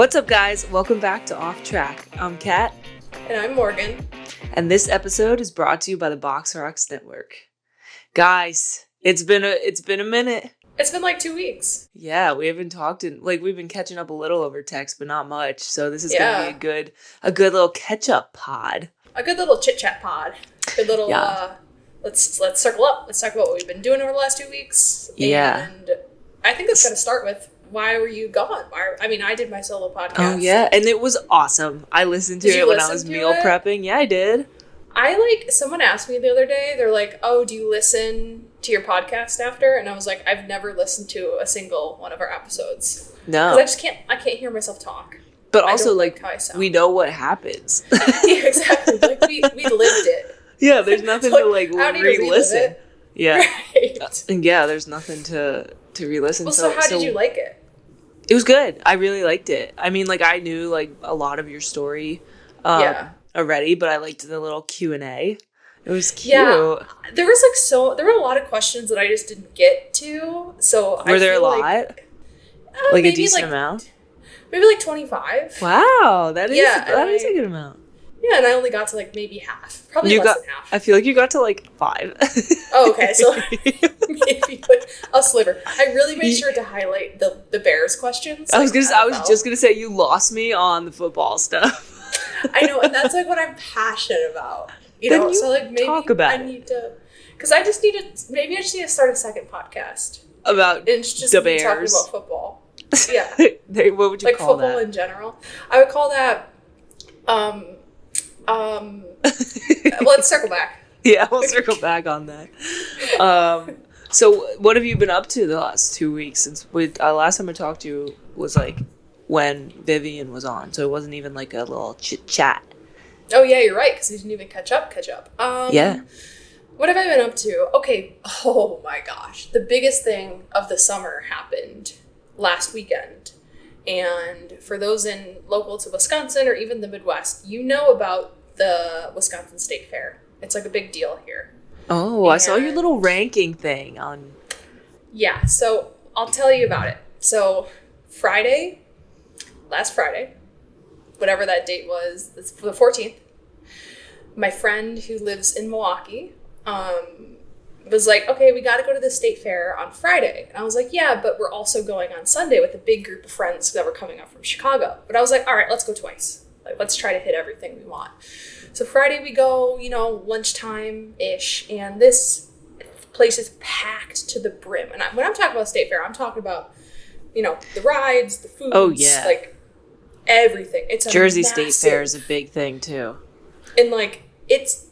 What's up, guys? Welcome back to Off Track. I'm Kat. And I'm Morgan. And this episode is brought to you by the HYROX Network. Guys, it's been a minute. It's been like 2 weeks. Yeah, we haven't talked we've been catching up a little over text, but not much. So this is gonna be a good little catch up pod. A good little chit chat pod. Good little let's circle up. Let's talk about what we've been doing over the last 2 weeks. Yeah. And I think it's gonna start with, why were you gone? I did my solo podcast. Oh yeah, and it was awesome. I listened to it when I was meal prepping. Yeah, I did. Someone asked me the other day, they're like, oh, do you listen to your podcast after? And I was like, I've never listened to a single one of our episodes. No. Because I can't hear myself talk. But also, we know what happens. Yeah, exactly. We lived it. Yeah, there's nothing to re-listen. Yeah. Right. Yeah, there's nothing to re-listen. Well, so how did you like it? It was good. I really liked it. I mean, I knew a lot of your story already, but I liked the little Q&A. It was cute. Yeah. There were a lot of questions that I just didn't get to. So were there a lot? A decent amount? Maybe 25. Wow, that is a good amount. Yeah, and I only got to maybe half. Probably less than half. I feel like you got to 5. Oh, okay. So maybe a sliver. I really made sure to highlight the Bears questions. I was just gonna say you lost me on the football stuff. I know, and that's what I'm passionate about. Maybe talk about I need to, because I just need to start a second podcast about the Bears, talking about football. Yeah. What would you call that? Football in general. I would call that. Let's circle back. Yeah, we'll circle back on that. So what have you been up to the last 2 weeks since last time I talked to you was when Vivian was on, so it wasn't even a little chit chat. Oh yeah, you're right, because we didn't even catch up. Yeah. What have I been up to? Okay. Oh my gosh, the biggest thing of the summer happened last weekend. And for those local to Wisconsin or even the Midwest, you know about the Wisconsin State Fair. It's a big deal here. Oh, I saw your little ranking thing on... Yeah, so I'll tell you about it. So last Friday, whatever that date was, the 14th, my friend who lives in Milwaukee was like, okay, we got to go to the state fair on Friday. And I was like, yeah, but we're also going on Sunday with a big group of friends that were coming up from Chicago. But I was like, all right, let's go twice. Let's try to hit everything we want. So Friday we go, lunchtime-ish, and this place is packed to the brim. And when I'm talking about state fair, I'm talking about, the rides, the foods, everything. It's a Jersey State Fair is a big thing too. And it's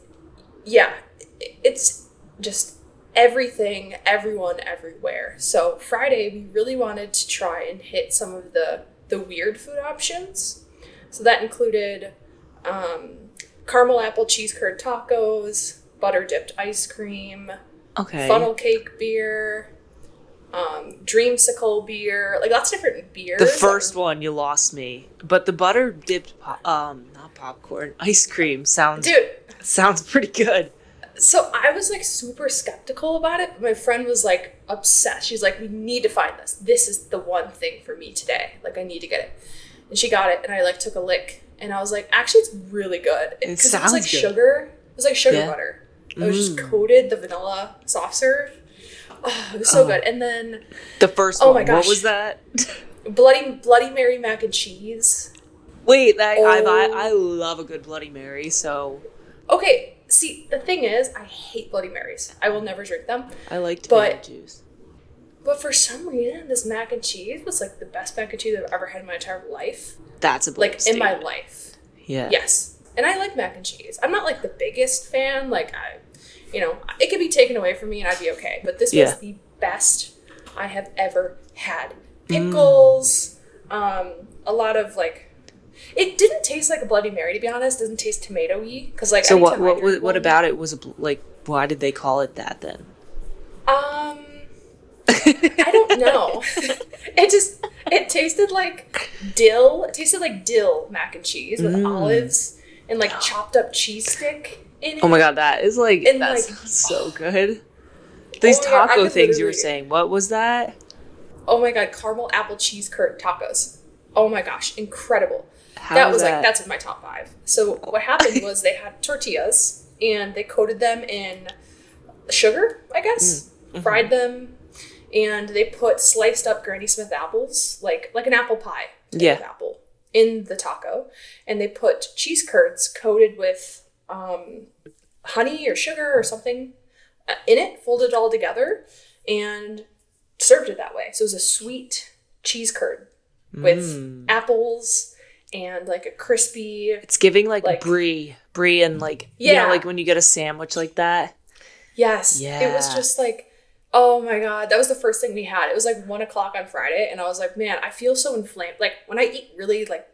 just everything, everyone, everywhere. So Friday, we really wanted to try and hit some of the weird food options. So that included caramel apple cheese curd tacos, butter dipped ice cream, funnel cake beer, dreamsicle beer, lots of different beers. The first one, you lost me, but the butter dipped not popcorn, ice cream sounds pretty good. So I was super skeptical about it, but my friend was obsessed. She's like, we need to find this. This is the one thing for me today. I need to get it. And she got it, and I took a lick, and I was like, actually, it's really good. It sounds good. Sugar. It was sugar butter. It was just coated, the vanilla soft serve. Oh, it was so good. And then the first one, my gosh, what was that? Bloody Mary mac and cheese. Wait, I love a good Bloody Mary, so... Okay, see, the thing is, I hate Bloody Marys. I will never drink them. I like tomato juice. But for some reason, this mac and cheese was the best mac and cheese I've ever had in my entire life. That's a bold in my life. Yeah. Yes. And I like mac and cheese. I'm not the biggest fan. It could be taken away from me and I'd be okay. But this was the best I have ever had. Pickles, a lot of it didn't taste like a Bloody Mary, to be honest. It doesn't taste tomato-y. So what about it was why did they call it that then? I don't know. It tasted like dill. It tasted like dill mac and cheese with olives and chopped up cheese stick in it. Oh my god, that is that sounds so good. These taco things you were saying, what was that? Oh my god, caramel apple cheese curd tacos. Oh my gosh, incredible. How That was was like, that? that's my top 5. So what happened was they had tortillas and they coated them in sugar, I guess, fried them, and they put sliced up Granny Smith apples, like an apple pie type of apple, in the taco. And they put cheese curds coated with honey or sugar or something in it, folded it all together, and served it that way. So it was a sweet cheese curd with apples and like a crispy. It's giving like brie and like, you know, like when you get a sandwich like that. Yes. Yeah. It was just like, oh my God. That was the first thing we had. It was like 1 o'clock on Friday. And I was like, man, I feel so inflamed. Like when I eat really like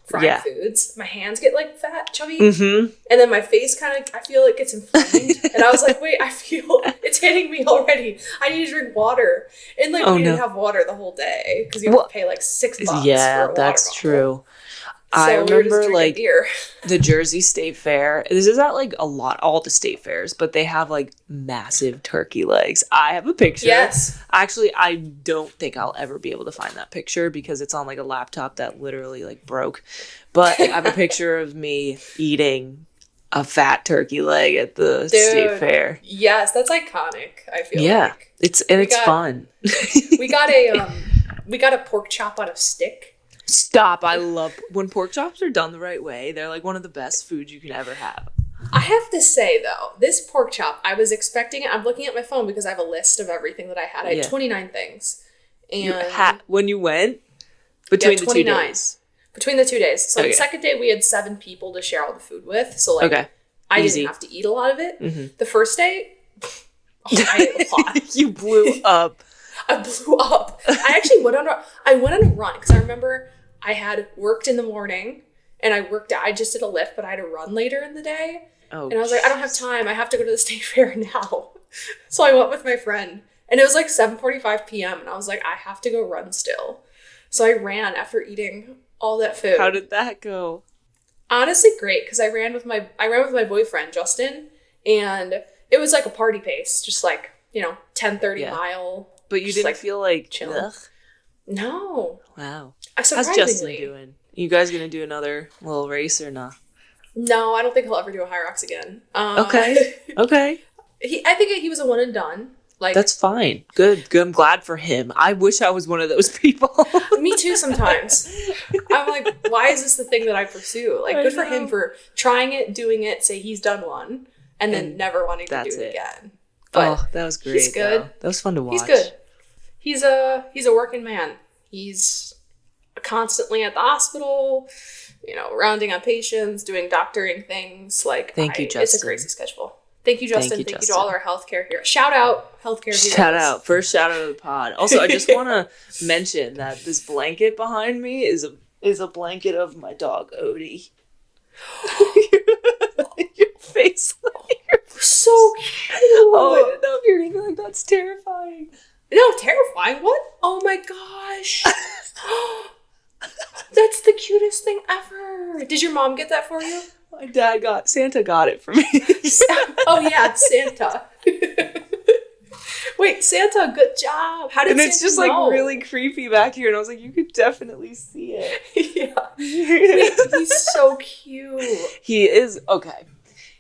fried foods, my hands get like fat, chubby. And then my face kind of, I feel it gets inflamed. And I was like, wait, I feel it's hitting me already. I need to drink water. And like we didn't have water the whole day because you have to pay like $6 for a water that's bottle. true. So I remember like beer. the Jersey State Fair. This is at like all the state fairs, but they have like massive turkey legs. I have a picture. Yes. Actually, I don't think I'll ever be able to find that picture because it's on like a laptop that literally like broke. But I have a picture of me eating a fat turkey leg at the state fair. Yes, that's iconic. I feel like it's fun. we got a pork chop on a stick. Stop. I love when pork chops are done the right way. They're like one of the best foods you can ever have. I have to say though, this pork chop, I was expecting it. I'm looking at my phone because I have a list of everything that I had. I had 29 things. And when you went? Between the 2 days. Between the 2 days. So the second day we had 7 people to share all the food with. So like I didn't have to eat a lot of it. The first day, I ate a lot. You blew up. I blew up. I actually went on a run because I remember I had worked in the morning and I just did a lift, but I had to run later in the day. Oh, and I was like, I don't have time. I have to go to the state fair now. So I went with my friend and it was like 7:45 p.m. and I was like, I have to go run still. So I ran after eating all that food. How did that go? Honestly, great. Because I ran with my boyfriend, Justin, and it was like a party pace, just like, 10-30 mile. But you didn't feel like chilling? Ugh. No. Wow. How's Justin doing? You guys gonna do another little race or not? No, I don't think he'll ever do a HYROX again. Okay. I think he was a one and done. Like that's fine. Good. I'm glad for him. I wish I was one of those people. Me too. Sometimes I'm like, why is this the thing that I pursue? Like, good for him for trying it, doing it. Say he's done one, and then never wanting to do it again. But that was great. He's good. Though. That was fun to watch. He's good. He's a working man. He's constantly at the hospital, rounding on patients, doing doctoring things. Like, thank you, Justin. It's a crazy schedule. Thank you, Justin. Thank you to all our healthcare heroes. Shout out healthcare heroes. Shout out. First shout out of the pod. Also, I just want to mention that this blanket behind me is a blanket of my dog, Odie. Your face. So cute. Oh, I didn't know if you're going to be like, that's terrifying. No, terrifying? What? Oh my gosh. That's the cutest thing ever. Did your mom get that for you? My dad Santa got it for me. Oh yeah, Santa. Wait, Santa, good job. How did and Santa it's just know? like really creepy back here, and I was like, you could definitely see it. Yeah. Wait, he's so cute. He is okay.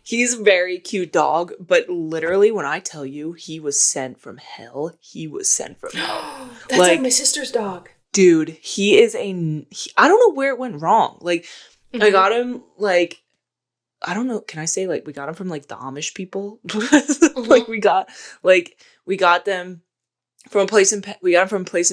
He's a very cute dog, but literally when I tell you he was sent from hell, he was sent from hell. That's like my sister's dog. Dude, he is I don't know where it went wrong. Like, I got him, like, I don't know, can I say, like, we got him from, like, the Amish people? Like, we got them from a place in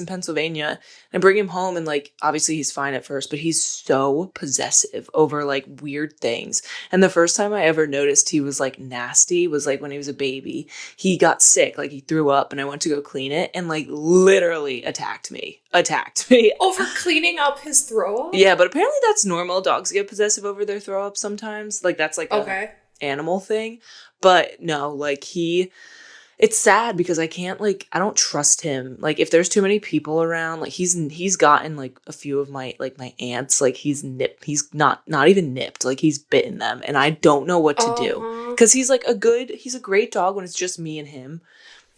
Pennsylvania, and bring him home, and, like, obviously he's fine at first, but he's so possessive over, like, weird things. And the first time I ever noticed he was, like, nasty was, like, when he was a baby. He got sick, like, he threw up, and I went to go clean it, and, like, literally attacked me. Over cleaning up his throw up? Yeah, but apparently that's normal. Dogs get possessive over their throw up sometimes. Like, that's, like, a animal thing. But, no, like, it's sad because I can't, like, I don't trust him. Like, if there's too many people around, like, he's gotten, like, a few of my aunts, like, he's not even nipped, like, he's bitten them, and I don't know what to do. Because he's a great dog when it's just me and him.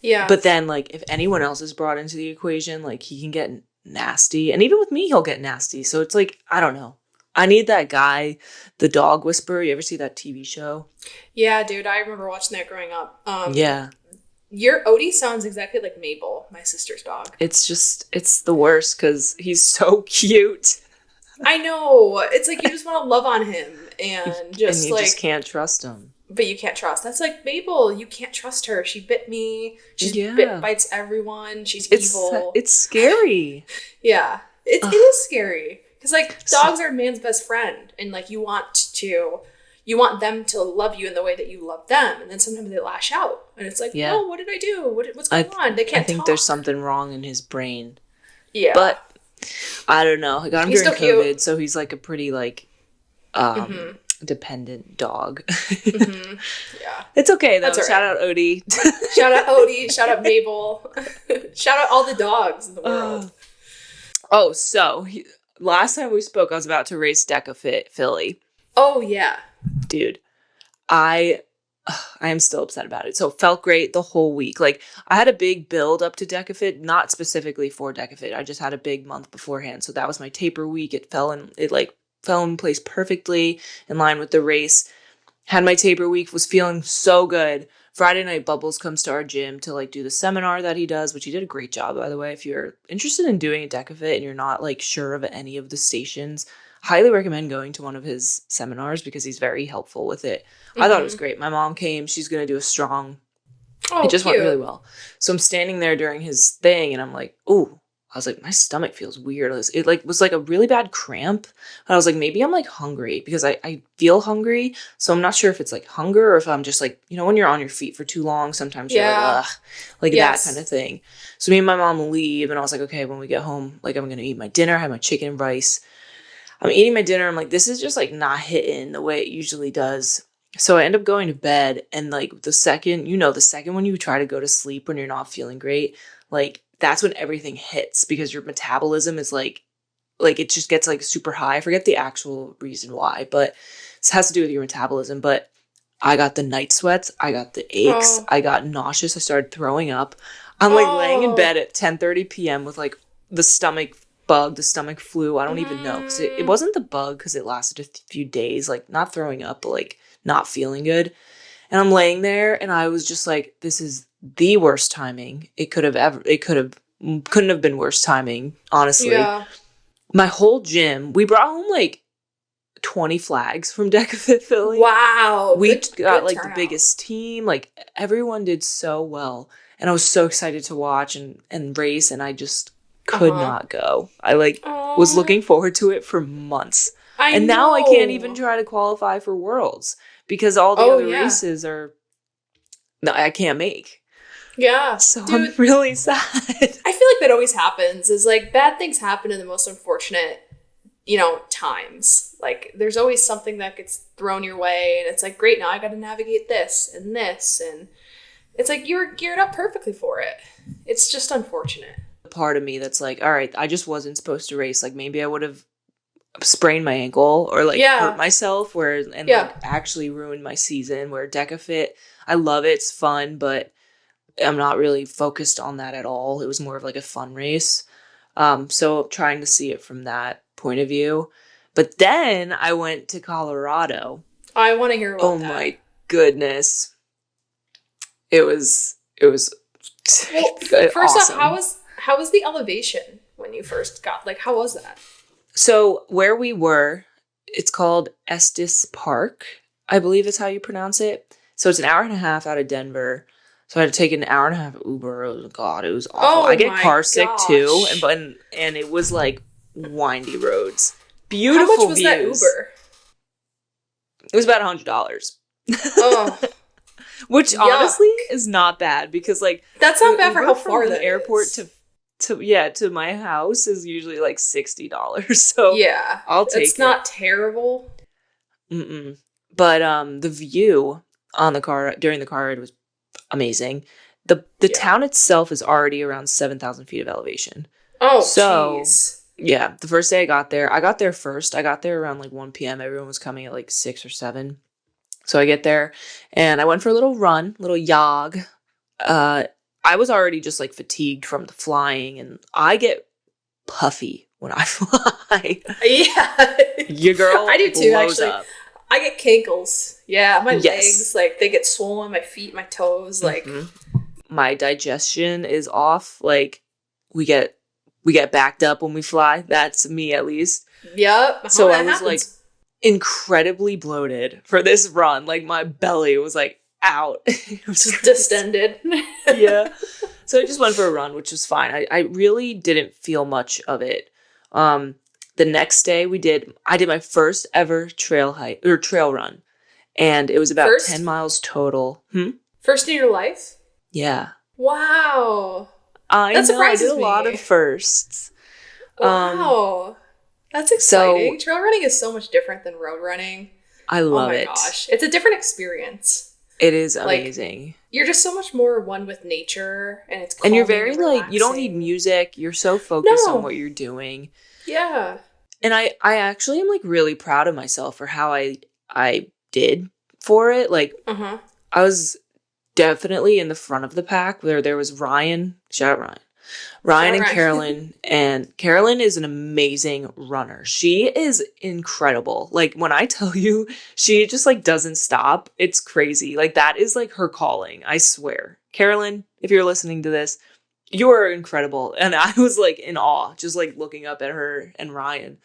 Yeah. But then, like, if anyone else is brought into the equation, like, he can get nasty. And even with me, he'll get nasty. So it's like, I don't know. I need that guy, the dog whisperer. You ever see that TV show? Yeah, dude, I remember watching that growing up. Yeah. Your Odie sounds exactly like Mabel, my sister's dog. It's the worst because he's so cute. I know. It's like you just want to love on him and just and you just can't trust him. But you can't trust. That's like Mabel. You can't trust her. She bit me. Bites everyone. She's evil. It's scary. Yeah. It is scary. Because, like, dogs are man's best friend. And, like, you want them to love you in the way that you love them. And then sometimes they lash out. And it's like, no, what did I do? What's going on? They can't I think talk. there's something wrong in his brain. Yeah. But, I don't know. I got him during COVID, cute. So he's, like, a pretty, like, dependent dog. Yeah. It's okay, though. That's Shout out Odie. Shout out Odie. Shout out Mabel. Shout out all the dogs in the world. So... last time we spoke, I was about to race DecaFit Philly. Oh, yeah. Dude, I am still upset about it. So it felt great the whole week. Like, I had a big build up to DecaFit, not specifically for DecaFit. I just had a big month beforehand. So that was my taper week. It fell in place perfectly in line with the race. Had my taper week, was feeling so good. Friday night, Bubbles comes to our gym to, like, do the seminar that he does, which he did a great job, by the way. If you're interested in doing a DecaFit and you're not, like, sure of any of the stations, highly recommend going to one of his seminars because he's very helpful with it. I thought it was great. My mom came. She's going to do a strong. It just went really well. So I'm standing there during his thing, and I'm like, ooh. I was like, my stomach feels weird. It was like a really bad cramp. And I was like, maybe I'm like hungry because I feel hungry. So I'm not sure if it's like hunger or if I'm just like, when you're on your feet for too long, sometimes you're like, ugh, like that kind of thing. So me and my mom leave, and I was like, okay, when we get home, like I'm going to eat my dinner. I have my chicken and rice. I'm eating my dinner. I'm like, this is just like not hitting the way it usually does. So I end up going to bed, and like the second when you try to go to sleep when you're not feeling great, like that's when everything hits because your metabolism is like it just gets like super high. I forget the actual reason why, but this has to do with your metabolism. But I got the night sweats. I got the aches. I got nauseous. I started throwing up. I'm like laying in bed at 10:30 p.m. with like the stomach bug, the stomach flu. I don't even know because it wasn't the bug because it lasted a few days, like not throwing up, but like not feeling good. And I'm laying there, and I was just like, this is the worst timing. Couldn't have been worse timing, honestly. Yeah. My whole gym, we brought home like 20 flags from DecaFit Philly. Wow. We got like the biggest team. Like everyone did so well. And I was so excited to watch and race, and I just could not go. I was looking forward to it for months. And now I can't even try to qualify for Worlds because all the other races I can't make. Yeah. So dude, I'm really sad. I feel like that always happens, is like bad things happen in the most unfortunate, times. Like there's always something that gets thrown your way, and it's like, great, now I got to navigate this. And it's like you're geared up perfectly for it. It's just unfortunate. Part of me that's like, all right, I just wasn't supposed to race. Like maybe I would have sprained my ankle or like hurt myself like actually ruined my season. Where DecaFit, I love it, it's fun, but I'm not really focused on that at all. It was more of like a fun race. So trying to see it from that point of view. But then I went to Colorado. I want to hear about that. Oh my goodness. It was well, first awesome. Off, how was the elevation when you first got, like, how was that? So where we were, it's called Estes Park, I believe is how you pronounce it. So it's an hour and a half out of Denver. So I had to take an hour and a half Uber. Oh, God, it was awful. I get car sick too, and it was like windy roads. Beautiful views. How much was that Uber? It was about $100. Oh. Which honestly is not bad because like that's not bad for how far the airport is. to my house is usually like $60. So yeah, I'll take it. It's not terrible. But the view on the car during the car ride was amazing. The town itself is already around 7,000 feet of elevation. Oh, so geez. Yeah, the first day I got there first. I got there around like 1 p.m. Everyone was coming at like 6 or 7. So I get there and I went for a little run, little jog. I was already just like fatigued from the flying, and I get puffy when I fly. Yeah. Your girl I do too, blows actually. up. I get cankles. Yeah, my Yes. legs, like, they get swollen, my feet, my toes, like. My digestion is off. Like, we get backed up when we fly. That's me, at least. Yep. So that I was happens. like incredibly bloated for this run. Like, my belly was like out. It was Just crazy. distended. Yeah. So I just went for a run, which was fine. I really didn't feel much of it. The next day I did my first ever trail run, and it was about First? 10 miles total. First in your life? Yeah. Wow. I That know, I did surprises a lot me. of firsts. Wow. That's exciting. Trail running is so much different than road running. I love it. Oh my gosh. It's a different experience. It is amazing. You're just so much more one with nature, and it's calming and you're very and like, you don't need relaxing. music. You're so focused No. on what you're doing. Yeah. And I actually am like really proud of myself for how I did for it. Like, I was definitely in the front of the pack where there was Ryan. Shout out Ryan and Carolyn. And Carolyn is an amazing runner. She is incredible. Like, when I tell you, she just like doesn't stop. It's crazy. Like, that is like her calling. I swear. Carolyn, if you're listening to this, you are incredible. And I was like in awe, just like looking up at her and Ryan.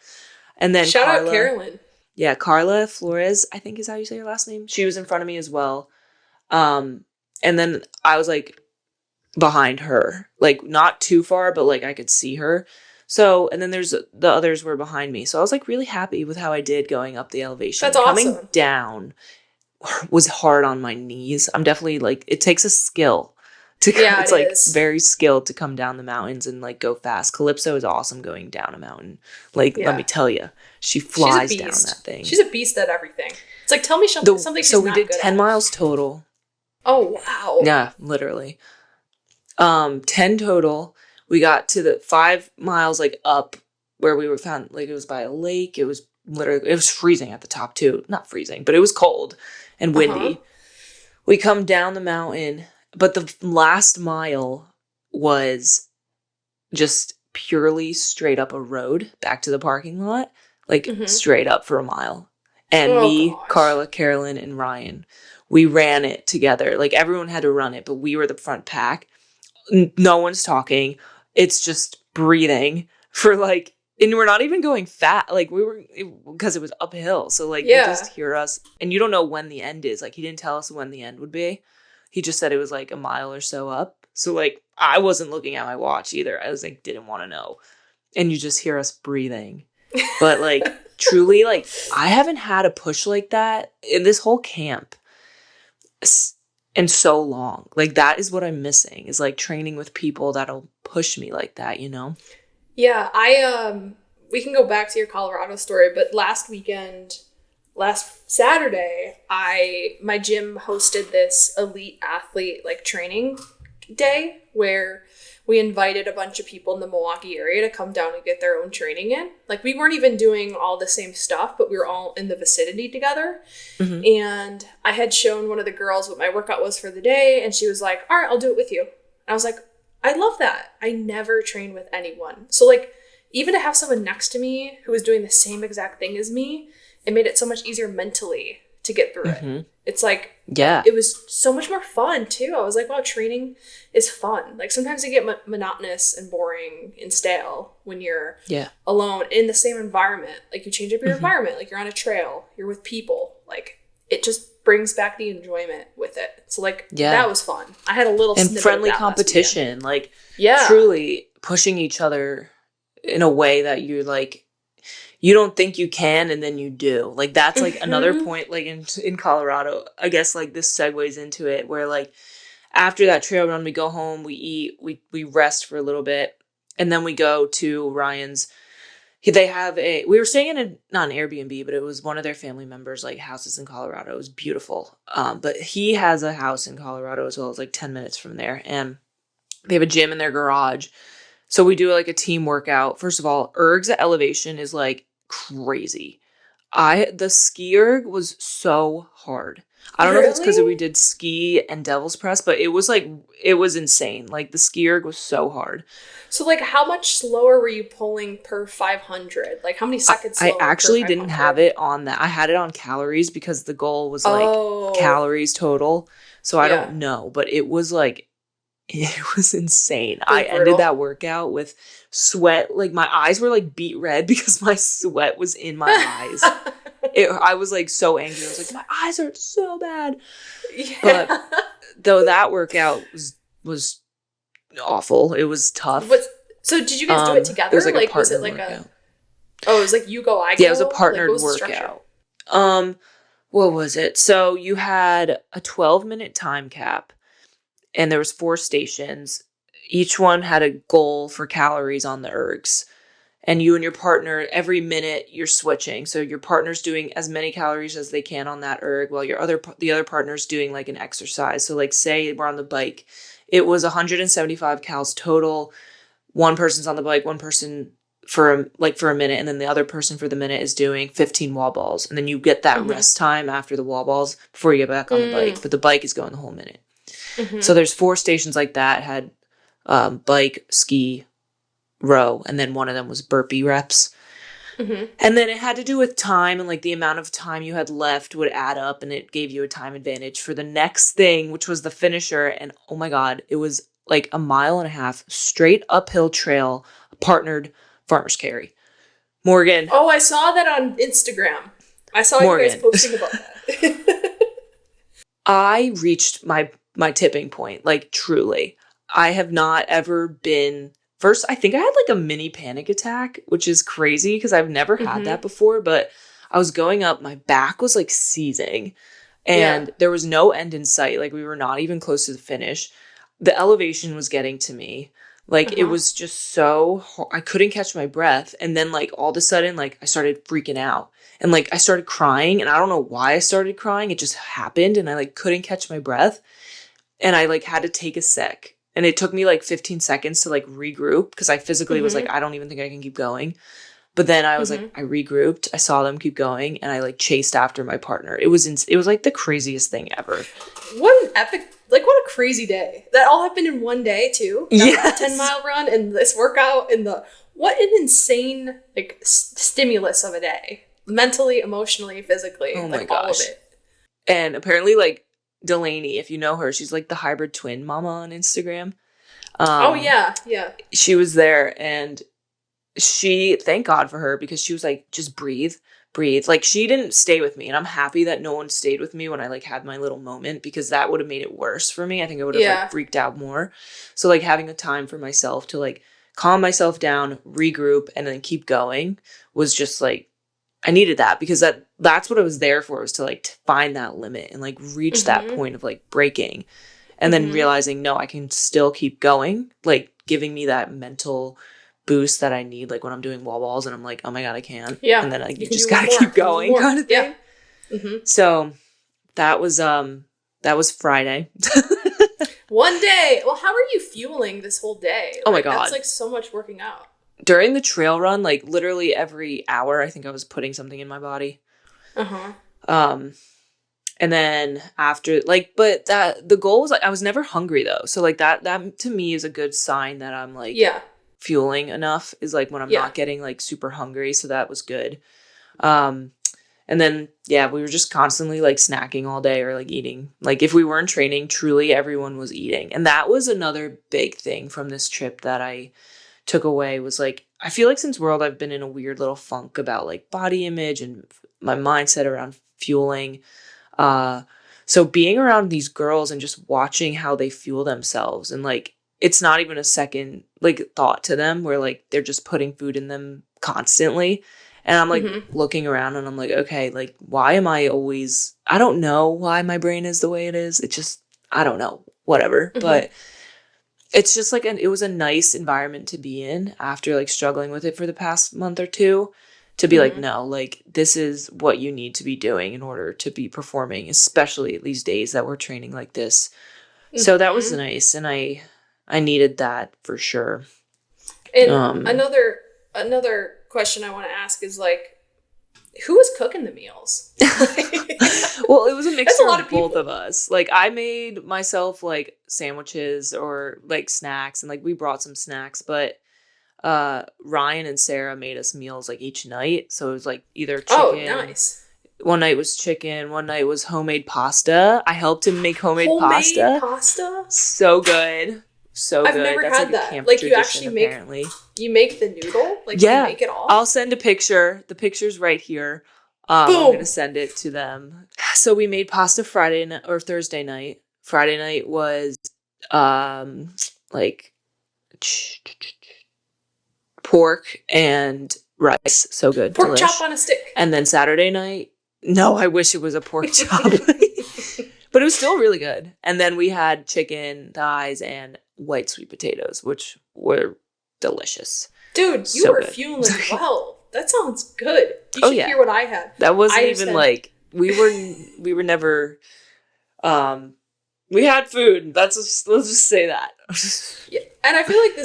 And then Shout Carla, out Carolyn. Yeah, Carla Flores, I think is how you say her last name. She was in front of me as well. And then I was like behind her, like not too far, but like I could see her. So, and then there's the others were behind me. So I was like really happy with how I did going up the elevation. That's awesome. Coming down was hard on my knees. I'm definitely like, it takes a skill to go. Yeah, It's like very skilled to come down the mountains and like go fast. Calypso is awesome going down a mountain. Like, let me tell you, she flies down that thing. She's a beast at everything. It's like, tell me something she's so we not did good 10 at. miles total. Oh, wow. Yeah, literally. 10 total. We got to the 5 miles like up where we were found, like it was by a lake. It was freezing at the top too. Not freezing, but it was cold and windy. We come down the mountain, but the last mile was just purely straight up a road back to the parking lot, like straight up for a mile. And Carla, Carolyn, and Ryan, we ran it together. Like, everyone had to run it, but we were the front pack. No one's talking. It's just breathing for like, and we're not even going fast. Like, because it was uphill. So like, you just hear us, and you don't know when the end is. Like, he didn't tell us when the end would be. He just said it was like a mile or so up. So like, I wasn't looking at my watch either. I was like, didn't want to know. And you just hear us breathing. But like, truly, like, I haven't had a push like that in this whole camp in so long. Like, that is what I'm missing, is like training with people that'll push me like that, you know? Yeah, we can go back to your Colorado story, but last Saturday, my gym hosted this elite athlete like training day where we invited a bunch of people in the Milwaukee area to come down and get their own training in. Like, we weren't even doing all the same stuff, but we were all in the vicinity together. And I had shown one of the girls what my workout was for the day, and she was like, all right, I'll do it with you. And I was like, I love that. I never train with anyone. So like, even to have someone next to me who was doing the same exact thing as me, it made it so much easier mentally to get through it. It's like, it was so much more fun too. I was like, wow, training is fun. Like, sometimes it get monotonous and boring and stale when you're alone in the same environment. Like, you change up your environment. Like, you're on a trail, you're with people. Like, it just brings back the enjoyment with it. So like, that was fun. I had a little and friendly competition. Like, truly pushing each other in a way that you're like, you don't think you can, and then you do. Like, that's like another point, like in Colorado, I guess, like this segues into it, where like after that trail run, we go home, we eat, we rest for a little bit, and then we go to Ryan's. They have we were staying in not an Airbnb, but it was one of their family members' like houses in Colorado. It was beautiful. But he has a house in Colorado as well. It's like 10 minutes from there, and they have a gym in their garage. So we do like a team workout. First of all, ergs at elevation is like crazy. The ski erg was so hard. I don't know if it's because Really? we did ski and devil's press, but it was like, it was insane. Like the ski erg was so hard. So, like, how much slower were you pulling per 500? Like, how many seconds I slower per actually didn't 500? have it on that. I had it on calories because the goal was like Oh, calories total. So I don't yeah. know, but it was like, it was insane. It was I ended brutal. that workout with sweat. Like my eyes were like beet red because my sweat was in my eyes. I was like so angry. I was like, my eyes are so bad. But Yeah. though that workout was awful. It was tough. Was, so did you guys do it It together? was like a Like, was it partner like workout. oh, it was like you go, I Yeah, it was a go? Like, what partnered was the structure? workout. What was it? So you had a 12-minute time cap and there was 4 stations. Each one had a goal for calories on the ergs. And you and your partner, every minute you're switching. So your partner's doing as many calories as they can on that erg while the other partner's doing like an exercise. So like say we're on the bike, it was 175 calories total. One person's on the bike, one person for a minute, and then the other person for the minute is doing 15 wall balls. And then you get that Mm-hmm. rest time after the wall balls before you get back on the bike. But the bike is going the whole minute. Mm-hmm. So there's 4 stations like that, had bike, ski, row, and then one of them was burpee reps. Mm-hmm. And then it had to do with time, and like the amount of time you had left would add up, and it gave you a time advantage for the next thing, which was the finisher. And oh my God, it was like a 1.5 mile straight uphill trail, partnered farmer's carry. Morgan. Oh, I saw that on Instagram. I saw you guys Morgan. posting about that. I reached my tipping point, like truly. I have not ever been first. I think I had like a mini panic attack, which is crazy because I've never had Mm-hmm. that before. But I was going up, my back was like seizing, Yeah. and there was no end in sight. Like we were not even close to the finish. The elevation was getting to me. Like it Uh-huh. was just so I couldn't catch my breath, and then like all of a sudden, like I started freaking out. And like I started crying, and I don't know why I started crying. It just happened, and I like couldn't catch my breath, and I like had to take a sec. And it took me like 15 seconds to like regroup because I physically was like, Mm-hmm. I don't even think I can keep going. But then I was like, Mm-hmm. I regrouped. I saw them keep going, and I like chased after my partner. It was like the craziest thing ever. What an epic, like, what a crazy day. That all happened in one day, too. Yes. 10-mile run and this workout and what an insane, like, stimulus of a day. Mentally, emotionally, physically. Oh my like, all of gosh. it. And apparently, like Delaney, if you know her, she's like the hybrid twin mama on Instagram. Oh, yeah. Yeah. She was there, and thank God for her, because she was like, just breathe, breathe. Like she didn't stay with me, and I'm happy that no one stayed with me when I like had my little moment, because that would have made it worse for me. I think I would have Yeah. like freaked out more. So like having a time for myself to like calm myself down, regroup, and then keep going was just like, I needed that, because that's what I was there for, was to like find that limit and like reach that Mm-hmm. point of like breaking, and then Mm-hmm. realizing, no, I can still keep going, like giving me that mental boost that I need, like when I'm doing wall balls and I'm like, oh my God, I can't. Yeah. And then like, you can just do one gotta more. keep You can do going more. kind of thing. Yeah. Mm-hmm. So that was Friday. One day. Well, how are you fueling this whole day? Oh my Like, God. That's like so much working out. During the trail run, like literally every hour, I think I was putting something in my body. Uh-huh. And then after, like, but the goal was like, I was never hungry though. So like that to me is a good sign that I'm like Yeah. fueling enough, is like when I'm Yeah. not getting like super hungry. So that was good. And then, yeah, we were just constantly like snacking all day or like eating. Like if we weren't training, truly everyone was eating. And that was another big thing from this trip that I took away, was like, I feel like since World, I've been in a weird little funk about like body image and my mindset around fueling. So being around these girls and just watching how they fuel themselves, and like, it's not even a second like thought to them where like they're just putting food in them constantly. And I'm like Mm-hmm. looking around and I'm like, okay, like why am I always, I don't know why my brain is the way it is. It just, I don't know, whatever. Mm-hmm. But it's just like it was a nice environment to be in after like struggling with it for the past month or two, to be like, Mm-hmm. no, like this is what you need to be doing in order to be performing, especially these days that we're training like this. So that was Mhm. nice, and I needed that for sure. And another question I want to ask is like, who was cooking the meals? Well, it was a mixture a lot of of both people. of us. Like, I made myself like sandwiches or like snacks, and like we brought some snacks, but Ryan and Sarah made us meals like each night. So it was like either Oh, chicken. nice. One night was chicken. One night was homemade pasta. I helped him make homemade pasta. Pasta? So good. So I've good. never That's had like a that. camp Like, you tradition, actually apparently. you make the noodle? Like, Yeah. you make it all? I'll send a picture. The picture's right here. I'm Boom. going to send it to them. So we made pasta Friday night or Thursday night. Friday night was like pork and rice. So good. Pork Delish. chop on a stick. And then Saturday night, no, I wish it was a pork chop. But it was still really good. And then we had chicken thighs and white sweet potatoes, which were delicious. Dude, you So were good. fueling well. That sounds good. You Oh, should yeah. hear what I had. That wasn't I even said- like we were never we had food. Let's just say that. Yeah. And I feel like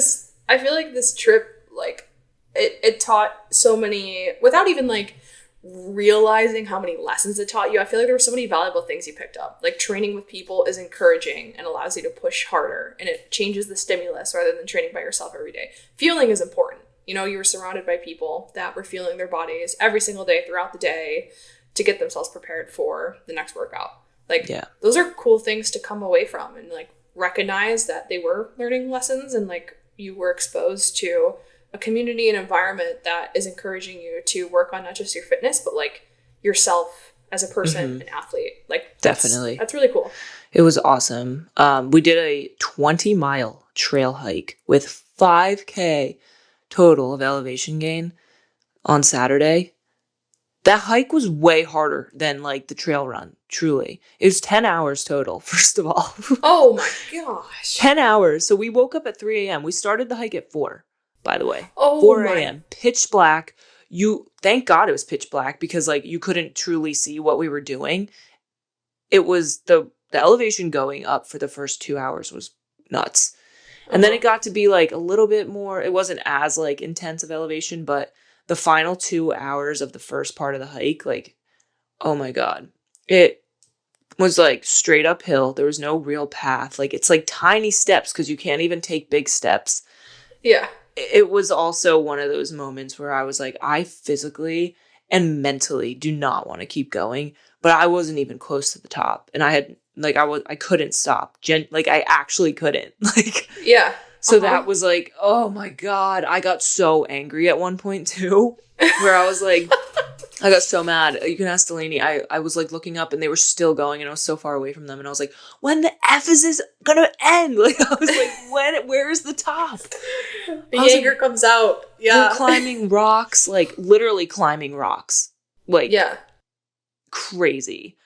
this trip, like, it taught so many, without even like realizing how many lessons it taught you. I feel like there were so many valuable things you picked up. Like, training with people is encouraging and allows you to push harder, and it changes the stimulus rather than training by yourself every day. Fueling is important. You know, you were surrounded by people that were fueling their bodies every single day throughout the day to get themselves prepared for the next workout. Like, Yeah. those are cool things to come away from and like recognize that they were learning lessons, and like you were exposed to a community and environment that is encouraging you to work on not just your fitness, but like yourself as a person and athlete. Like, Definitely. That's really cool. It was awesome. We did a 20-mile trail hike with 5K total of elevation gain on Saturday. That hike was way harder than like the trail run, truly. It was 10 hours total, first of all. Oh my gosh. 10 hours. So we woke up at 3 a.m. We started the hike at 4, by the way. Oh 4 my- a.m. Pitch black. Thank God it was pitch black, because like you couldn't truly see what we were doing. It was the elevation going up for the first 2 hours was nuts. And then it got to be like a little bit more, it wasn't as like intense of elevation, but the final 2 hours of the first part of the hike, like, oh my God, it was like straight uphill. There was no real path. Like, it's like tiny steps because you can't even take big steps. Yeah. It was also one of those moments where I was like, I physically and mentally do not want to keep going, but I wasn't even close to the top. And I had like, I couldn't stop. Like, I actually couldn't. Like, Yeah. so that was like, oh my God. I got so angry at one point too, where I was like, I got so mad. You can ask Delaney. I was like looking up and they were still going and I was so far away from them. And I was like, when the F is this gonna end? Like, I was like, where's the top? The anger comes out. Yeah. We're climbing rocks, like literally climbing rocks. Like, Yeah. crazy.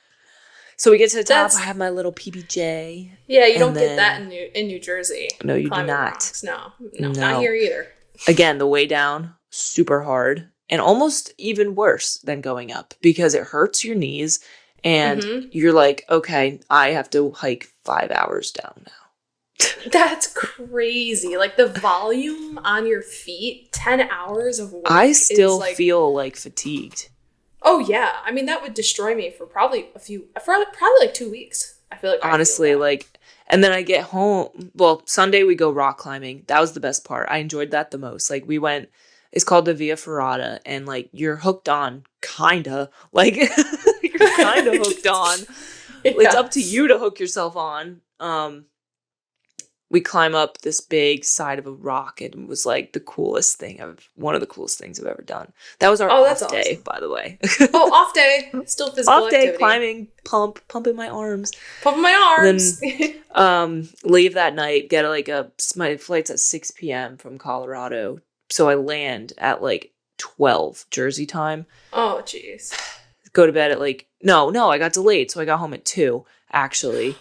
So we get to the top. That's- I have my little PBJ. Yeah, you And don't get then- that in New Jersey. No, you do Climbing not. rocks. No, No. not here either. Again, the way down, super hard and almost even worse than going up because it hurts your knees and you're like, okay, I have to hike 5 hours down now. That's crazy. Like, the volume on your feet, 10 hours of work. I still is like, feel like fatigued. oh yeah. I mean, that would destroy me for probably like 2 weeks. I feel like Honestly, like, and then I get home. Well, Sunday we go rock climbing. That was the best part. I enjoyed that the most. Like, we went, it's called the Via Ferrata, and like you're hooked on, kinda. Like, you're kinda hooked on. It's up to you to hook yourself on. We climb up this big side of a rock, and it was like one of the coolest things I've ever done. That was our that's off day, awesome. by the way. Oh, off day. Still physical Off day, activity. climbing, pumping my arms. Pumping my arms. Leave that night, get my flight's at 6 p.m. from Colorado. So I land at like 12 Jersey time. Oh, jeez. Go to bed at like, no, I got delayed. So I got home at 2, actually.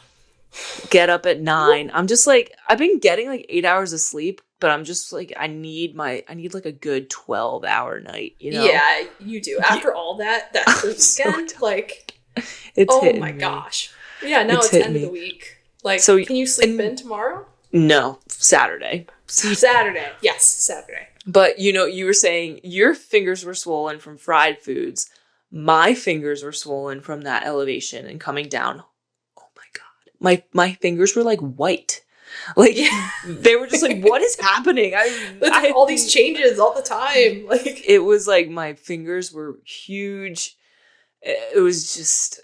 Get up at 9. I'm just like, I've been getting like 8 hours of sleep, but I'm just like, I need like a good 12-hour night, you know? Yeah, you do. After all that whole so weekend, like, It's oh hitting my me. gosh. Yeah, now It's it's end hitting of the me. week. Like, So- can you sleep and- in tomorrow? No, Saturday. Saturday. Yes, Saturday. But, you know, you were saying your fingers were swollen from fried foods. my fingers were swollen from that elevation and coming down. Oh my God. My fingers were like white. Like they were just like, what is happening? I had all these changes all the time. Like it was like my fingers were huge. It was just,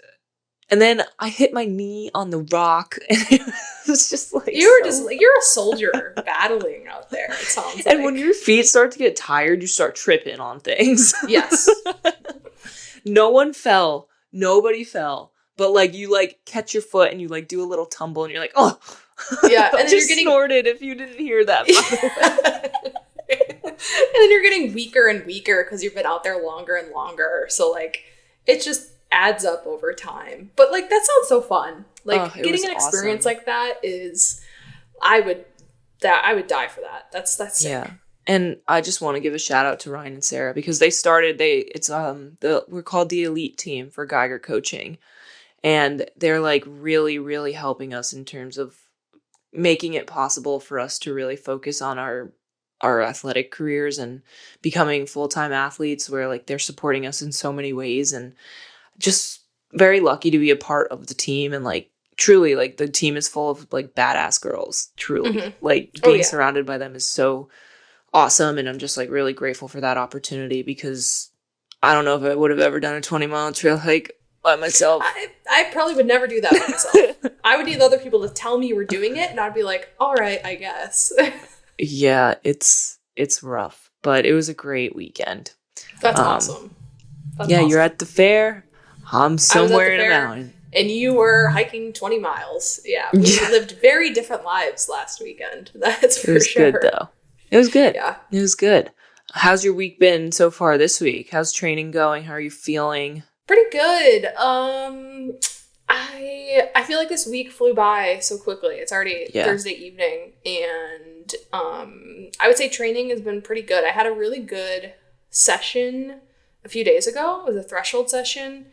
and then I hit my knee on the rock, and it was just like you're a soldier battling out there. It sounds like. And when your feet start to get tired, you start tripping on things. Yes. No one fell. Nobody fell. But like you like catch your foot and you like do a little tumble and you're like, oh. Yeah, and then just you're getting snorted if you didn't hear that. And then you're getting weaker and weaker because you've been out there longer and longer. So like it just adds up over time. But like that sounds so fun. Like getting an experience like that is, I would die for that. That's sick. Yeah. And I just want to give a shout out to Ryan and Sarah because they started. We're called the Elite Team for Geiger Coaching, and they're like really, really helping us in terms of making it possible for us to really focus on our athletic careers and becoming full-time athletes. Where like they're supporting us in so many ways, and just very lucky to be a part of the team. And like truly, like the team is full of like badass girls. Truly, like being surrounded by them is so awesome, and I'm just like really grateful for that opportunity because I don't know if I would have ever done a 20-mile trail hike by myself. I probably would never do that by myself. I would need other people to tell me you were doing it, and I'd be like, all right, I guess. Yeah, it's rough, but it was a great weekend. That's awesome. That's awesome. You're at the fair. I'm somewhere in a mountain. And you were hiking 20 miles. Yeah, we lived very different lives last weekend. That's for sure. It was good, though. It was good. Yeah. It was good. How's your week been so far this week? How's training going? How are you feeling? Pretty good. I feel like this week flew by so quickly. It's already Thursday evening, and I would say training has been pretty good. I had a really good session a few days ago. It was a threshold session.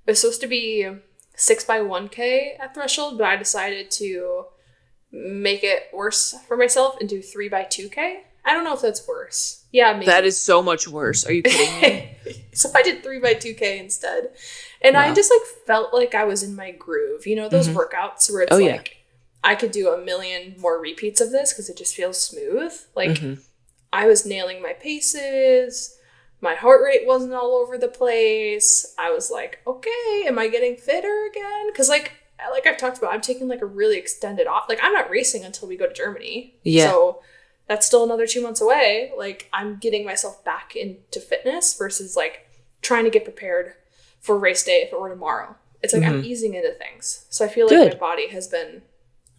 It was supposed to be 6x1K at threshold, but I decided to make it worse for myself and do 3x2K. I don't know if that's worse. Yeah, maybe. That is so much worse. Are you kidding me? So I did 3x2K instead. And I just like felt like I was in my groove. You know, those workouts where it's I could do a million more repeats of this because it just feels smooth. Like I was nailing my paces. My heart rate wasn't all over the place. I was like, okay, am I getting fitter again? Because like I've talked about, I'm taking like a really extended off. Like I'm not racing until we go to Germany. Yeah. So that's still another 2 months away. Like I'm getting myself back into fitness versus like trying to get prepared for race day if it were tomorrow. It's like I'm easing into things. So I feel like my body has been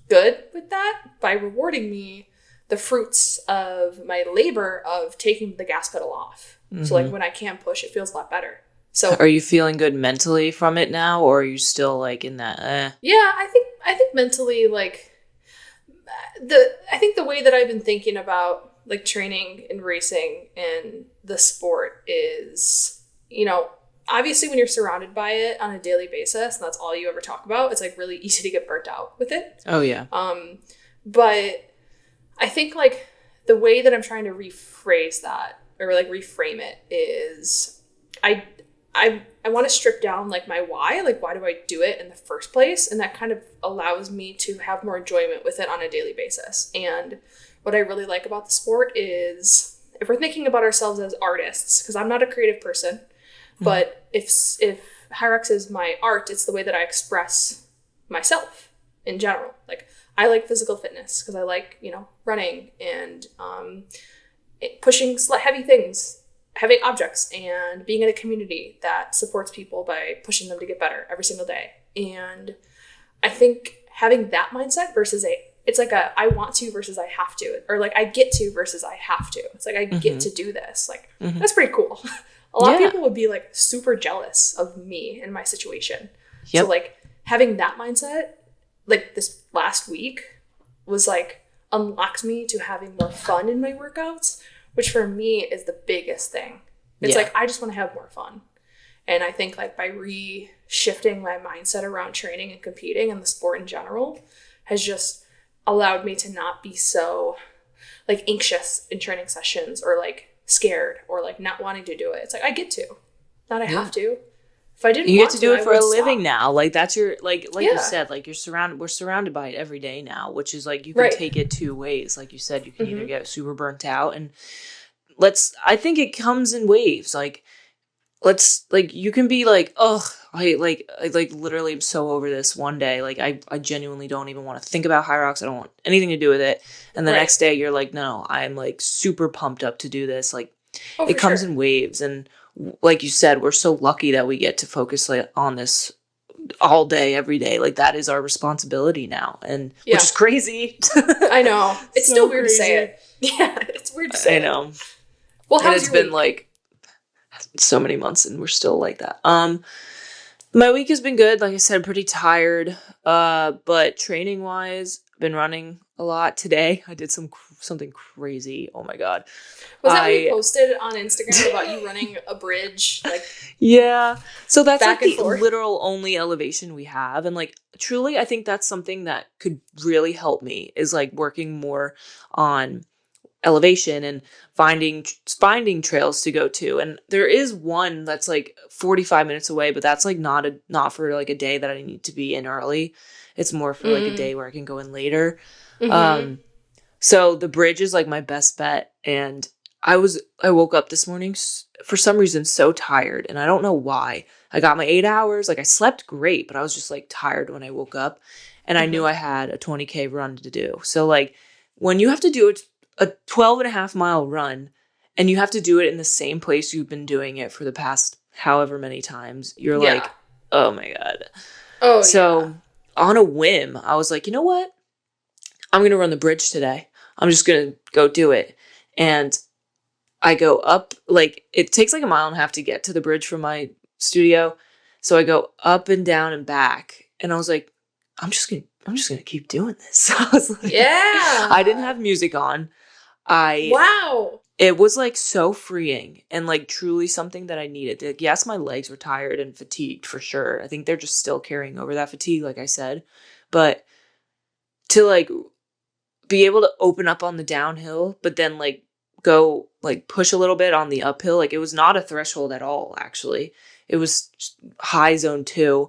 good with that by rewarding me the fruits of my labor of taking the gas pedal off. So like when I can push, it feels a lot better. So are you feeling good mentally from it now, or are you still like in that? Yeah, I think mentally, like I think the way that I've been thinking about like training and racing and the sport is, you know, obviously when you're surrounded by it on a daily basis and that's all you ever talk about, it's like really easy to get burnt out with it. Oh yeah. But I think like the way that I'm trying to rephrase that or like reframe it is I want to strip down like my why, like why do I do it in the first place? And that kind of allows me to have more enjoyment with it on a daily basis. And what I really like about the sport is if we're thinking about ourselves as artists, because I'm not a creative person, but if HYROX is my art, it's the way that I express myself in general. Like I like physical fitness because I like, you know, running and pushing heavy things, heavy objects, and being in a community that supports people by pushing them to get better every single day. And I think having that mindset versus it's like a I want to versus I have to, or like I get to versus I have to. It's like I get to do this. Like that's pretty cool. A lot of people would be like super jealous of me in my situation. Yep. So like having that mindset, like this last week was like unlocked me to having more fun in my workouts, which for me is the biggest thing. It's like, I just want to have more fun. And I think like by shifting my mindset around training and competing and the sport in general has just allowed me to not be so like anxious in training sessions or like scared or like not wanting to do it. It's like I get to, not I have to. If I didn't You get want to do it I for a would living stop. now. Like that's your like Yeah. you said, like we're surrounded by it every day now, which is like you can Right. take it two ways. Like you said, you can either Mm-hmm. get super burnt out and I think it comes in waves. Like you can be like, oh, I literally am so over this one day. Like I genuinely don't even want to think about HYROX. I don't want anything to do with it. And the Right. next day you're like, no, I'm like super pumped up to do this. Like Oh, it for comes sure. in waves. And like you said, we're so lucky that we get to focus like on this all day, every day. Like that is our responsibility now. And which is crazy. I know. It's So still weird crazy. to say it. Yeah, it's weird to say I know. it. Well, And how's it's your been week? like so many months and we're still like that. My week has been good. Like I said, pretty tired. But training wise, been running a lot today. I did something crazy. Oh my god. Was that when you posted on Instagram about you running a bridge? Like, yeah. So that's back like and the forth? literal only elevation we have. And like truly, I think that's something that could really help me is like working more on elevation and finding trails to go to. And there is one that's like 45 minutes away, but that's like not for like a day that I need to be in early. It's more for like a day where I can go in later. Mm-hmm. So the bridge is like my best bet. And I woke up this morning for some reason so tired, and I don't know why. I got my 8 hours. Like I slept great, but I was just like tired when I woke up, and I knew I had a 20K run to do. So like when you have to do a 12.5 mile run and you have to do it in the same place you've been doing it for the past however many times, you're like, oh my god. Oh, so on a whim, I was like, you know what? I'm going to run the bridge today. I'm just going to go do it. And I go up, like it takes like a mile and a half to get to the bridge from my studio. So I go up and down and back. And I was like, I'm just going to keep doing this. I was like, yeah. I didn't have music on. Wow. It was like so freeing and like truly something that I needed. Like, yes, my legs were tired and fatigued for sure. I think they're just still carrying over that fatigue, like I said. But to like be able to open up on the downhill, but then like go like push a little bit on the uphill, like it was not a threshold at all, actually. It was high zone 2.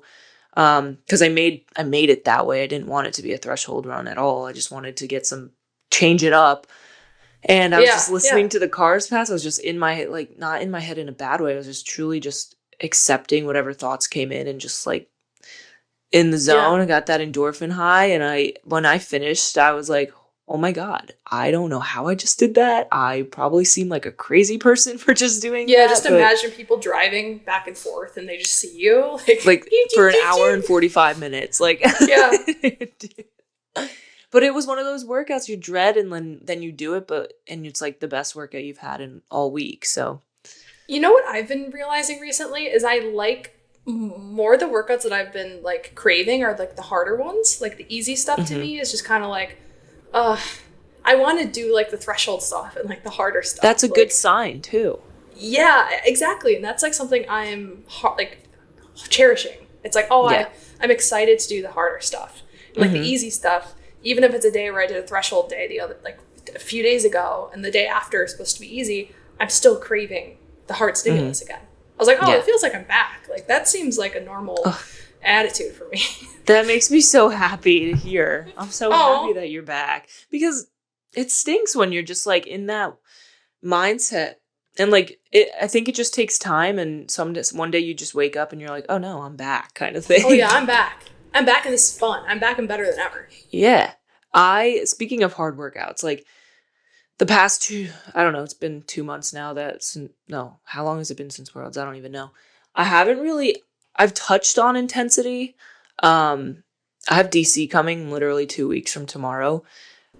Because I made it that way. I didn't want it to be a threshold run at all. I just wanted to change it up. And I was just listening to the cars pass. I was just in my, like, not in my head in a bad way. I was just truly just accepting whatever thoughts came in and just like in the zone. I got that endorphin high. And when I finished, I was like, oh my God, I don't know how I just did that. I probably seem like a crazy person for just doing that. Yeah, just imagine people driving back and forth and they just see you. Like for an hour and 45 minutes. Like, yeah. But it was one of those workouts you dread and then you do it, and it's like the best workout you've had in all week. So, you know what I've been realizing recently is I like more the workouts that I've been like craving are like the harder ones. Like the easy stuff to me is just kind of like, I want to do like the threshold stuff and like the harder stuff. That's a good sign too. Yeah, exactly. And that's like something I'm like cherishing. It's like, I'm excited to do the harder stuff. Like the easy stuff. Even if it's a day where I did a threshold day a few days ago and the day after is supposed to be easy, I'm still craving the hard stimulus again. I was like, it feels like I'm back. Like that seems like a normal attitude for me. That makes me so happy to hear. I'm so happy that you're back, because it stinks when you're just like in that mindset. And like, I think it just takes time. And one day you just wake up and you're like, oh no, I'm back kind of thing. Oh yeah, I'm back. I'm back and this is fun. I'm back and better than ever. Yeah. Speaking of hard workouts, like the past I don't know, it's been 2 months now how long has it been since Worlds? I don't even know. I've touched on intensity. I have DC coming literally 2 weeks from tomorrow.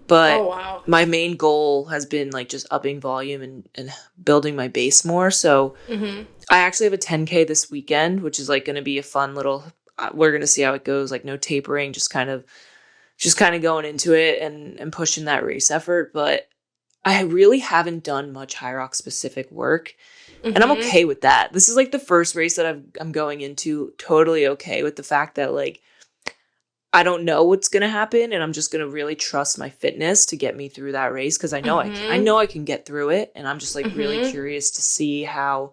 But my main goal has been like just upping volume and building my base more. So I actually have a 10K this weekend, which is like going to be a fun little, we're going to see how it goes. Like no tapering, just kind of going into it and pushing that race effort. But I really haven't done much HYROX specific work. And I'm okay with that. This is like the first race that I'm going into totally okay with the fact that like, I don't know what's going to happen, and I'm just going to really trust my fitness to get me through that race, because I know I can get through it, and I'm just like really curious to see how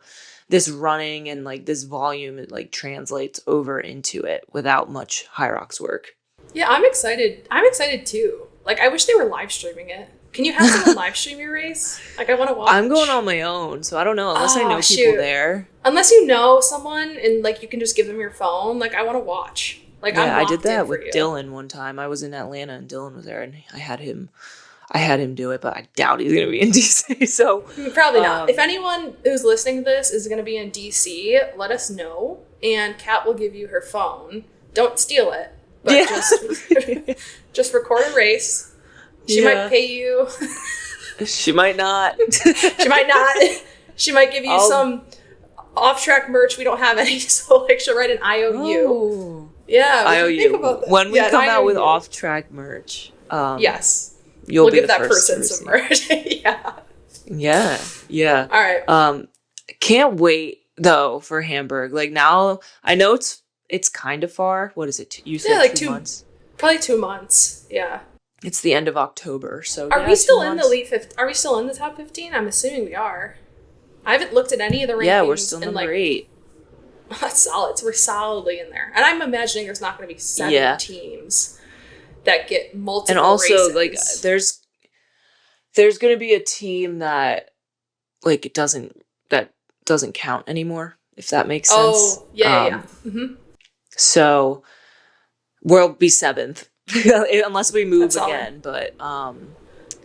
this running and like this volume, it like translates over into it without much HYROX work. Yeah, I'm excited. I'm excited too. Like, I wish they were live streaming it. Can you have someone live stream your race? Like, I want to watch. I'm going on my own, so I don't know unless I know people there. Unless you know someone and like you can just give them your phone. Like, I want to watch. Like, yeah, I did that with Dylan one time. I was in Atlanta and Dylan was there, and I had him do it, but I doubt he's gonna be in DC. So probably not. If anyone who's listening to this is gonna be in DC, let us know, and Kat will give you her phone. Don't steal it, but just record a race. She might pay you. She might not. She might not. She might give you some off-track merch. We don't have any, so like she'll write an IOU. Oh. Yeah, IOU. Think about that. When we come out with off-track merch, yes, we'll give that person some merch. Yeah. Yeah. All right. Can't wait though for Hamburg. Like now, I know it's kind of far. What is it? You said like 2 months. Probably 2 months. Yeah. It's the end of October, so are we still in the elite 15? Are we still in the top 15? I'm assuming we are. I haven't looked at any of the rankings. Yeah, we're still number 8. That's solid. So we're solidly in there, and I'm imagining there's not going to be 7 teams that get multiple. And also, races. Like, there's going to be a team that like doesn't count anymore. If that makes sense. Oh, yeah. Mm-hmm. So we'll be 7th. Unless we move again, but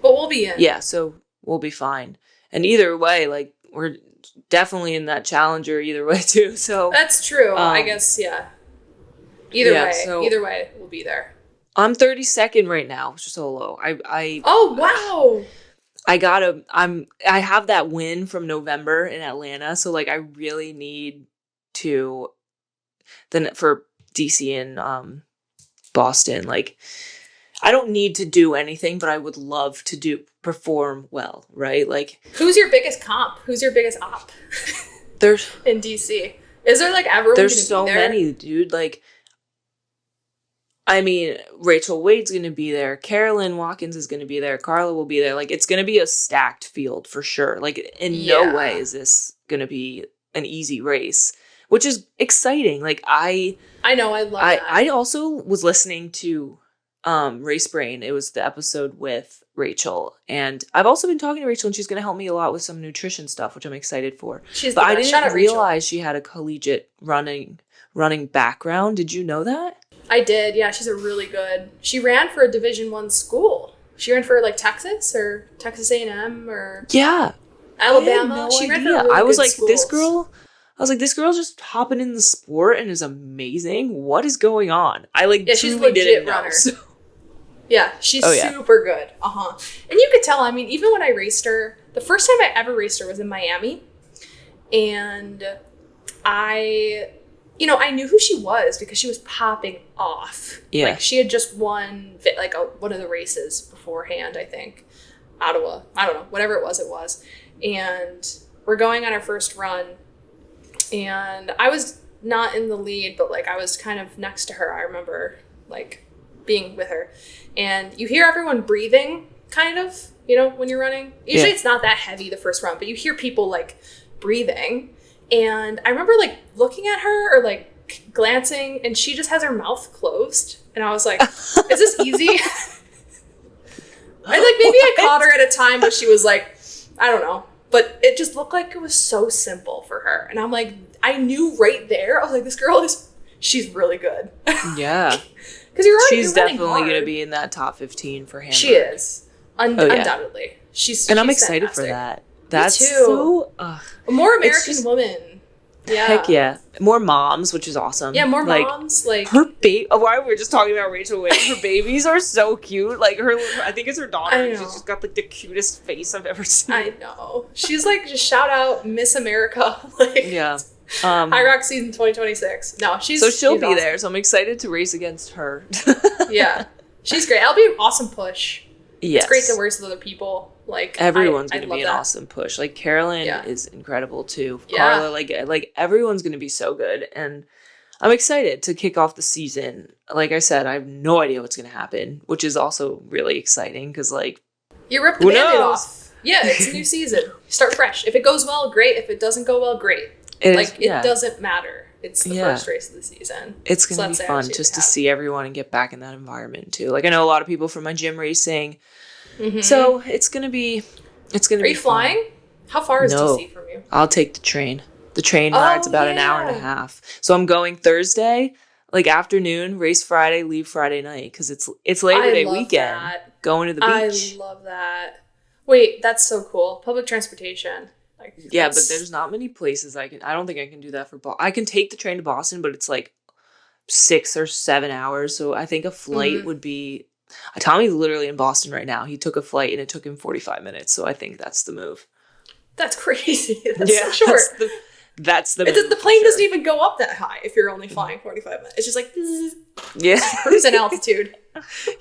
we'll be in. Yeah, so we'll be fine. And either way, like we're definitely in that challenger either way too. So that's true. I guess Either way, we'll be there. I'm 32nd right now, solo. I Oh wow. I have that win from November in Atlanta, so like I really need to for DC and Boston, like I don't need to do anything, but I would love to perform well, right? Like, who's your biggest comp? Who's your biggest op? There's in DC. Is there like everyone? There's so many, dude. Like, I mean, Rachel Wade's gonna be there. Carolyn Watkins is gonna be there. Carla will be there. Like, it's gonna be a stacked field for sure. Like, in no way is this gonna be an easy race, which is exciting. Like, I know, I love that. I also was listening to Race Brain. It was the episode with Rachel, and I've also been talking to Rachel, and she's going to help me a lot with some nutrition stuff, which I'm excited for. But I didn't realize she had a collegiate running background. Did you know that? I did. Yeah, she's she ran for a Division I school. She ran for like Texas or Texas A&M or Alabama. She ran for really I was good like, schools. this girl's just hopping in the sport and is amazing. What is going on? I like she's a legit runner. Yeah, she's super good. And you could tell, I mean, even when I raced her, the first time I ever raced her was in Miami. And I knew who she was because she was popping off. Yeah. Like, she had just won one of the races beforehand, I think. Ottawa. I don't know. Whatever it was. And we're going on our first run. And I was not in the lead, but like I was kind of next to her. I remember like being with her. And you hear everyone breathing, kind of, when you're running. Usually it's not that heavy the first run, but you hear people like breathing. And I remember like looking at her or like glancing, and she just has her mouth closed. And I was like, is this easy? Maybe I caught her at a time where she was like, I don't know. But it just looked like it was so simple for her. And I'm like, I knew right there. I was like, this girl she's really good. Yeah. Because she's definitely going to be in that top 15 for Hamburg. She is. Undoubtedly. And I'm excited fantastic. For that. That's Me too. So... a more American woman. Yeah. Heck yeah. More moms, which is awesome. Yeah, more moms. Like her baby. Why we were just talking about Rachel Wade. Her babies are so cute. Like I think it's her daughter. I know. She's just got like the cutest face I've ever seen. I know. She's like, just shout out Miss America. Like, yeah. HYROX season 2026. No, she'll be awesome. There. So I'm excited to race against her. Yeah, she's great. That'll be an awesome push. Yes. It's great to race with other people. Like, everyone's going to be an awesome push. Like, Carolyn is incredible too. Yeah. Carla, like everyone's going to be so good. And I'm excited to kick off the season. Like I said, I have no idea what's going to happen, which is also really exciting because, like, you rip the Band-Aid off. Yeah, it's a new season. Start fresh. If it goes well, great. If it doesn't go well, great. It doesn't matter. It's the first race of the season. It's going to be fun just to see everyone and get back in that environment too. Like I know a lot of people from my gym racing. Mm-hmm. So it's going to be fun. Are you flying? How far is DC from you? I'll take the train. The train ride's about an hour and a half. So I'm going Thursday, like afternoon, race Friday, leave Friday night because it's Labor Day weekend. Going to the beach. I love that. Wait, that's so cool. Public transportation. Yeah, but there's not many places I don't think I can do that for Boston. I can take the train to Boston, but it's like 6 or 7 hours. So I think a flight would be. Tommy's literally in Boston right now. He took a flight and it took him 45 minutes. So I think that's the move. That's crazy. That's so short. That's the move. The plane doesn't even go up that high if you're only flying 45 minutes. It's just like cruising altitude.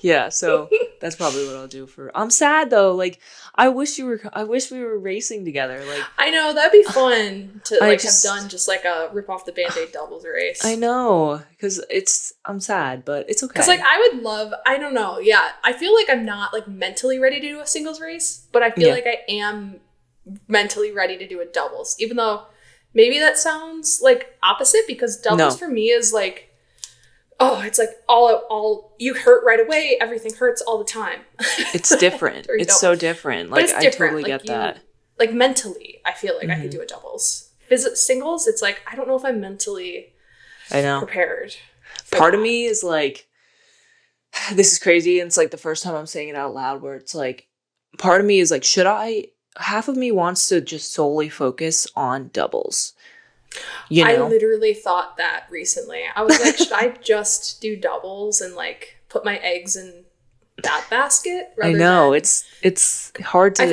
Yeah, so that's probably what I'll do I'm sad though. Like I wish we were racing together. Like I know that'd be fun to have done just like a rip off the Band-Aid doubles race. I know because I'm sad, but it's okay. Because like I don't know. Yeah, I feel like I'm not like mentally ready to do a singles race, but I feel like I am mentally ready to do a doubles, even though maybe that sounds like opposite because doubles for me is like. Oh, it's like all you hurt right away. Everything hurts all the time. It's different. It's so different. Like I totally get that. Like mentally, I feel like I could do a doubles. Singles, it's like I don't know if I'm mentally prepared. Part of me is like, this is crazy, and it's like the first time I'm saying it out loud. Where it's like, part of me is like, should I? Half of me wants to just solely focus on doubles. You know? I literally thought that recently. I was like, should I just do doubles and like put my eggs in that basket? I know it's hard to. I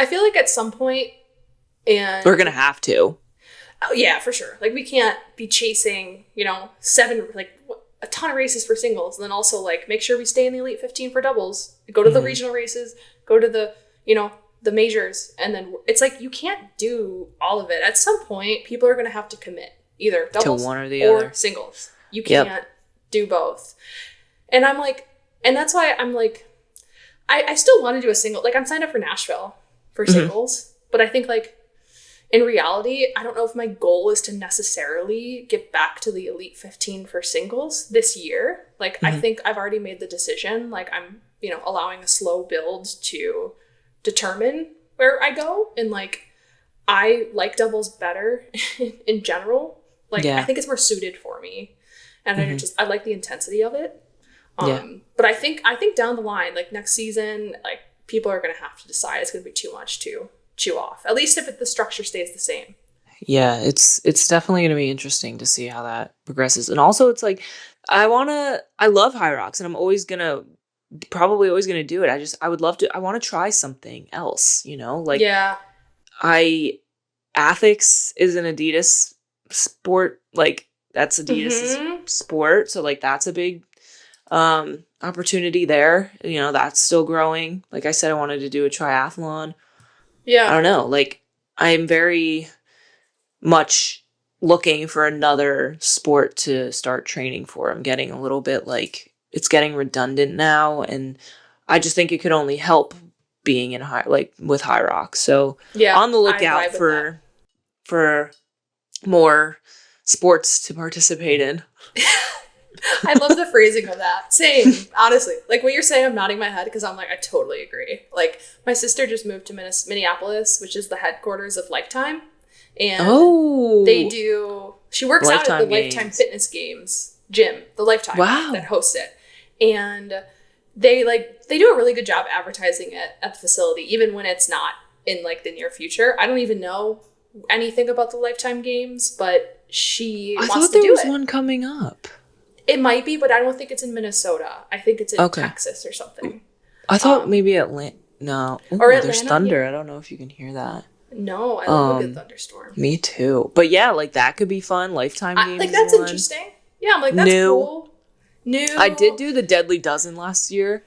feel like at some point, and we're gonna have to. Oh yeah, for sure. Like we can't be chasing, 7 like a ton of races for singles, and then also like make sure we stay in the Elite 15 for doubles. Go to the regional races. Go to the the majors, and then it's like you can't do all of it. At some point, people are going to have to commit either doubles to one or the other singles. You can't do both. And I'm like, and that's why I'm like, I still want to do a single. Like I'm signed up for Nashville for singles, but I think like in reality, I don't know if my goal is to necessarily get back to the Elite 15 for singles this year. Like I think I've already made the decision. Like I'm, allowing a slow build to determine where I go, and like I like doubles better in general. Like I think it's more suited for me, and I like the intensity of it. But I think down the line, like next season, like people are gonna have to decide. It's gonna be too much to chew off. At least if the structure stays the same. Yeah, it's definitely gonna be interesting to see how that progresses, and also it's like I love HYROX, and I'm probably always gonna do it. I want to try something else, like Ethics is an Adidas sport, like that's Adidas sport, so like that's a big opportunity there. That's still growing. Like I said, I wanted to do a triathlon. I don't know, like I'm very much looking for another sport to start training for. I'm getting a little bit like it's getting redundant now, and I just think it could only help being in with HYROX. So on the lookout for more sports to participate in. I love the phrasing of that. Same, honestly. Like what you're saying, I'm nodding my head because I'm like, I totally agree. Like my sister just moved to Minneapolis, which is the headquarters of Lifetime. And she works out at the Lifetime Fitness Games gym, the Lifetime that hosts it. And they do a really good job advertising it at the facility, even when it's not in like the near future. I don't even know anything about the Lifetime Games, but she wants to do it. I thought there was one coming up. It might be, but I don't think it's in Minnesota. I think it's in Texas or something. I thought maybe Atlanta. No. Ooh, or Atlanta, there's thunder. I don't know if you can hear that. No, I love a good thunderstorm. Me too. But yeah, like that could be fun. Lifetime Games. Like that's interesting. Yeah, I'm like, that's cool. New. I did do the Deadly Dozen last year.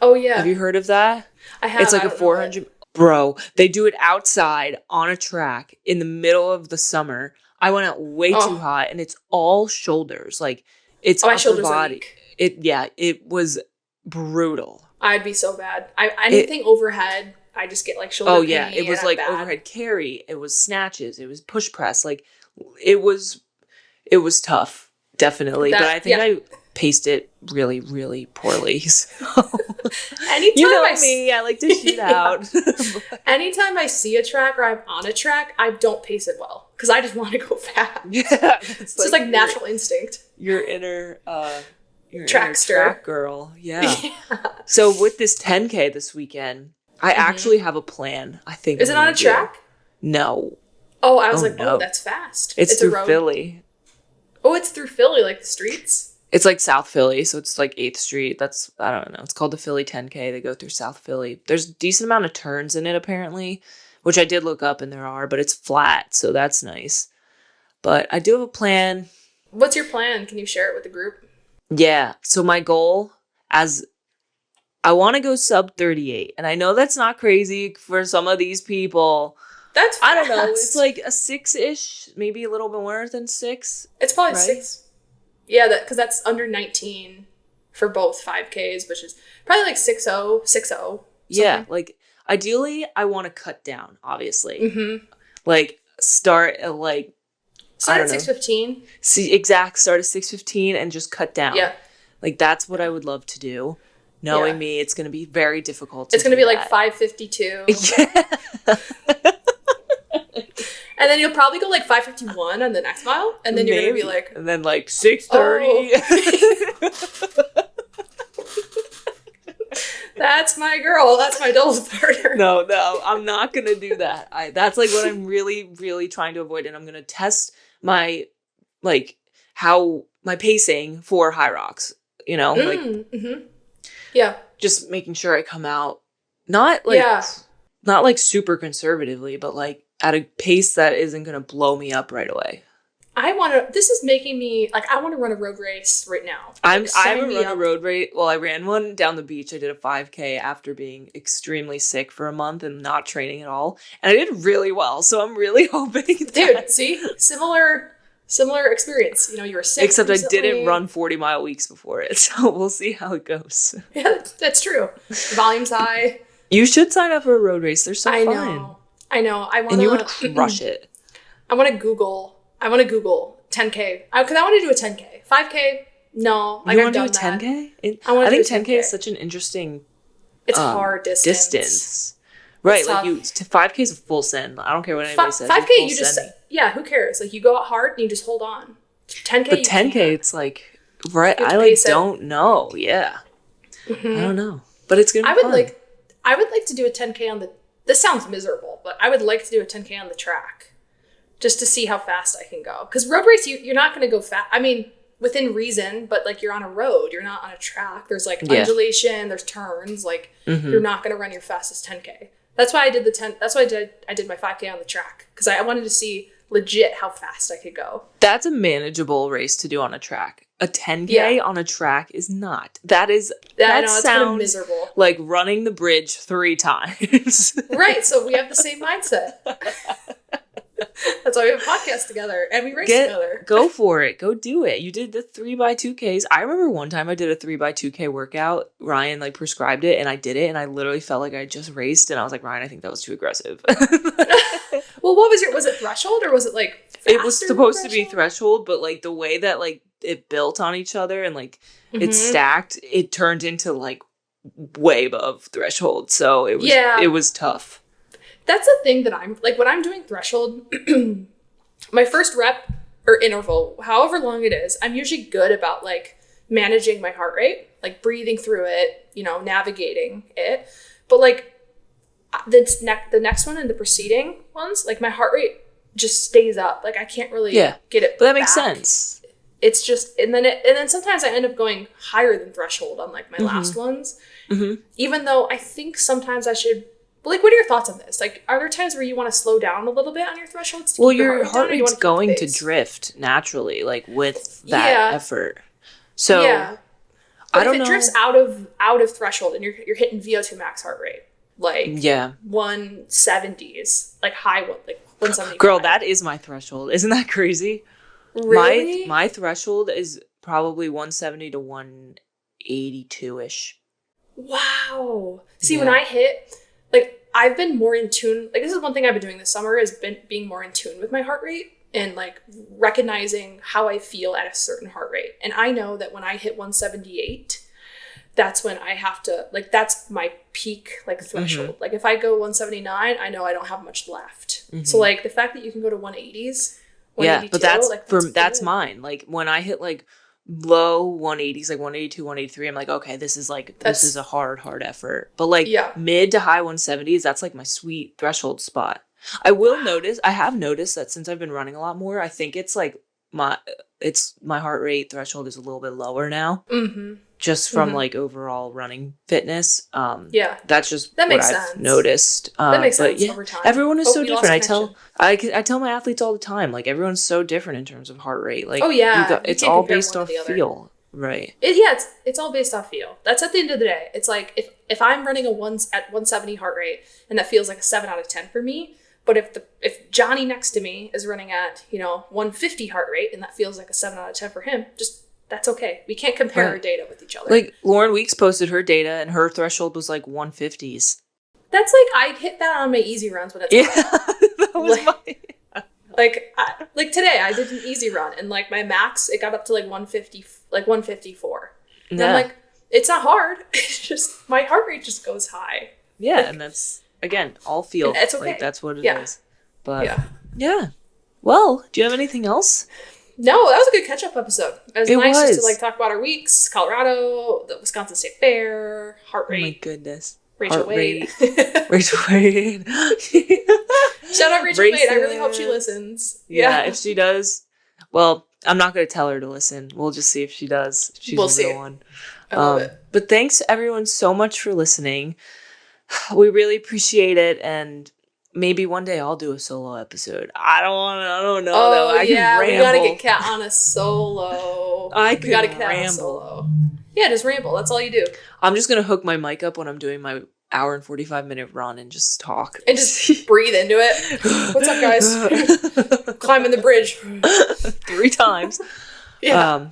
Oh, yeah. Have you heard of that? I have. It's like a 400... Bro, they do it outside on a track in the middle of the summer. I went out way too hot, and it's all shoulders. Like, it's my shoulders body. It was brutal. I'd be so bad. Anything overhead, I just get like shoulder Oh pain. yeah, it was like overhead carry. It was snatches. It was push press. Like it was tough, definitely. But I think I paced it really, really poorly. So. Anytime you know me, I like to shoot out. Anytime I see a track or I'm on a track, I don't pace it well because I just want to go fast. Yeah, it's just like natural instinct. Your inner trackster. Track girl. Yeah. So with this 10K this weekend, I actually have a plan. I think. Is it on a track? No. Oh, I was oh, that's fast. It's through Philly. Oh, it's through Philly, like the streets? It's like South Philly, so it's like 8th Street. I don't know. It's called the Philly 10K. They go through South Philly. There's a decent amount of turns in it, apparently, which I did look up, and there are, but it's flat, so that's nice. But I do have a plan. What's your plan? Can you share it with the group? Yeah. So my goal, I want to go sub 38, and I know that's not crazy for some of these people. That's fast. I don't know. It's like a 6-ish, maybe a little bit more than 6. It's probably 6. Yeah, because that's under 19 for both 5Ks, which is probably like 6.0, 6.0. Yeah, like ideally, I want to cut down, obviously. Mm-hmm. Like start at like... Start at 6:15. Start at 6:15 and just cut down. Yeah. Like that's what I would love to do. Knowing me, it's going to be very difficult It's going to be like 5:52. Yeah. And then you'll probably go like 5:51 on the next mile. And then you're going to be like... And then like 6:30. Oh. That's my girl. That's my doubles partner. No, I'm not going to do that. That's like what I'm really, really trying to avoid. And I'm going to test my, like, how my pacing for HYROX, you know? Like, yeah. Just making sure I come out not like super conservatively, but like at a pace that isn't going to blow me up right away. This is making me, like, I want to run a road race right now. I haven't run a road race. Well, I ran one down the beach. I did a 5K after being extremely sick for a month and not training at all. And I did really well. So I'm really hoping Dude, see? Similar experience. You know, you were sick Except recently. I didn't run 40-mile weeks before it. So we'll see how it goes. Yeah, that's true. Volume's high. You should sign up for a road race. They're so fun. I know. And you would crush it. I want to Google 10K. Because I want to do a 10K. 5K, no. You want to do a 10K? I think 10K is such an interesting... It's hard distance. Right, it's like 5K is a full send. I don't care what anybody says. 5K, you just... Yeah, who cares? Like, you go out hard and you just hold on. 10K, but 10K, it's like... Right, I like don't know. Yeah. Mm-hmm. I don't know. But it's going to be fun. I would like to do a 10K on the... This sounds miserable, but I would like to do a 10K on the track. Just to see how fast I can go. Because road race, you're not going to go fast. I mean, within reason, but like you're on a road. You're not on a track. There's like undulation. There's turns. Like you're not going to run your fastest 10K. That's why I did That's why I did my 5K on the track. Because I wanted to see legit how fast I could go. That's a manageable race to do on a track. A 10K on a track is not. That sounds kind of miserable. Like running the bridge 3 times. Right. So we have the same mindset. That's why we have a podcast together and we race together. Go for it. Go do it. You did the 3x2Ks. I remember one time I did a 3x2K workout. Ryan like prescribed it and I did it and I literally felt like I just raced and I was like, Ryan, I think that was too aggressive. Well, was it threshold or was it like it was supposed to be threshold, but like the way that like it built on each other and like it stacked, it turned into like way above threshold. So it was tough. That's the thing that I'm like when I'm doing threshold, my first rep or interval, however long it is, I'm usually good about like managing my heart rate, like breathing through it, you know, navigating it. But like the next one and the preceding ones, like my heart rate just stays up. Like I can't really get it. But that makes sense. It's just and then sometimes I end up going higher than threshold on like my last ones. Mm-hmm. Even though I think sometimes I should. Like, what are your thoughts on this? Like, are there times where you want to slow down a little bit on your thresholds? To keep your heart rate's going to drift naturally, like with that effort. So, but I don't know. If it drifts out of threshold and you're hitting VO2 max heart rate, like 170s, like high one, like 170. Girl, that is my threshold. Isn't that crazy? Really? My threshold is probably 170 to 182-ish. Wow. See, when I hit. Like, I've been more in tune. Like, this is one thing I've been doing this summer is being more in tune with my heart rate and like recognizing how I feel at a certain heart rate. And I know that when I hit 178, that's when I have to, like, that's my peak, like, threshold. Mm-hmm. Like, if I go 179, I know I don't have much left. Mm-hmm. So, like, the fact that you can go to 180s, yeah, but that's mine. Like, when I hit, like, low 180s, like 182, 183, I'm like, okay, this is a hard effort. But, like, mid to high 170s, that's, like, my sweet threshold spot. I have noticed that since I've been running a lot more, I think it's, like, my heart rate threshold is a little bit lower now. Mm-hmm. Just from like overall running fitness. That's just what I've noticed. That makes sense over time. Everyone is so different. I tell my athletes all the time, like, everyone's so different in terms of heart rate. Like, it's all based off feel, right? It's all based off feel. That's at the end of the day. It's like if I'm running at 170 heart rate and that feels like a 7 out of 10 for me, but if Johnny next to me is running at 150 heart rate and that feels like a 7 out of 10 for him, that's okay. We can't compare our data with each other. Like, Lauren Weeks posted her data, and her threshold was like 150s. That's like, I hit that on my easy runs when it's that was like today, I did an easy run, and like my max, it got up to like 154. And I'm like, it's not hard. It's just my heart rate just goes high. Yeah, and that's again all feel. It's okay. Like, that's what it is. But yeah. Well, do you have anything else? No, that was a good catch-up episode. It was nice just to like talk about our weeks, Colorado, the Wisconsin State Fair, heart rate. Oh my goodness. Rachel Wade. Rachel Wade. Shout out Rachel Wade. I really hope she listens. Yeah, if she does. Well, I'm not going to tell her to listen. We'll just see if she does. If she's the real one. I love it. But thanks everyone so much for listening. We really appreciate it, and maybe one day I'll do a solo episode. I don't know though. I can ramble. We gotta get Kat on a solo. We gotta get Kat on a solo. Yeah, just ramble. That's all you do. I'm just gonna hook my mic up when I'm doing my hour and 45-minute run and just talk. And just breathe into it. What's up, guys? Climbing the bridge. 3 times. Yeah.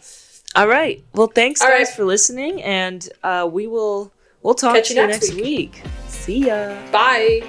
All right. Well, thanks guys for listening, and we'll talk to you next week. See ya. Bye.